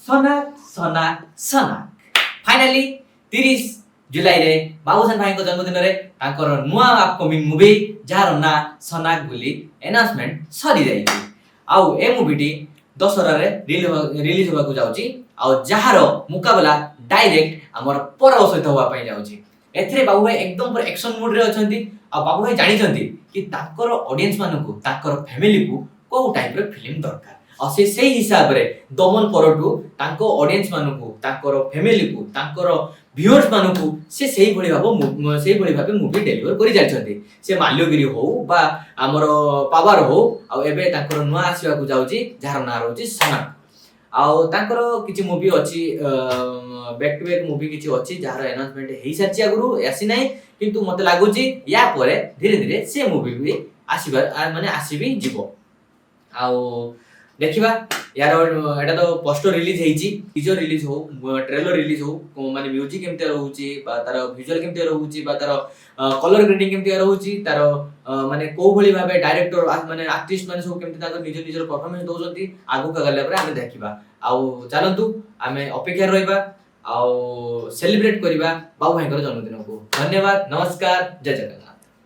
सनाक सनाक सनाक finally 30 जुलाई रे बाबूसान भाई को जन्मदिन रे ताकर नुआ अपकमिंग मूवी जार ना सनाक बोली अनाउंसमेंट सरी जाई आउ ए मूवीटी दशहरा रे रिलीज होबा को जाउची आउ जहार मुकाबला डायरेक्ट हमर परव सहित होबा पई जाउची एथरे बाबू भाई एकदम पर एक्शन मोड रे अछंती आ बाबू भाई जानि छंती कि ताकर ऑडियंस मानको ताकर फैमिली को को टाइप रे फिल्म दरकार और से हिसाब रे दमन परटू तांको ऑडियंस मानको ताकर फैमिली को ताकर व्यूअर्स मानको से सेही भली भाबे मूवी डिलीवर करि जाय छथि से माल्यगिरी हो बा हमर पावर हो आ एबे ताकर नुआ आसीबा को जाउची जार ना रहउची सनाक आउ ताकर किछि मूवी अछि बैक टू बैक मूवी किछि अछि जार अनाउंसमेंट हेई साची आगुरु आसी नै किंतु मते लागुची या परे धीरे धीरे से मूवी भी आसीबा माने आसीबी जीवो आउ देखिबा यार एटा तो पोस्टर रिलीज हेची टीजर रिलीज हो ट्रेलर रिलीज हो माने म्यूजिक केमते रहउची बा तार विजुअल केमते रहउची बा तार कलर ग्रेडिंग केमते रहउची तार माने को भली भाबे डायरेक्टर माने आर्टिस्ट माने सब केमते ताकर निज परफॉर्मेंस दोजंती आगु का गले पर आमे देखिबा आउ चलंतु आमे अपेक्षा रहइबा आउ सेलिब्रेट करिबा बाबू भाईकर जन्मदिन को धन्यवाद नमस्कार जय जगन्नाथ।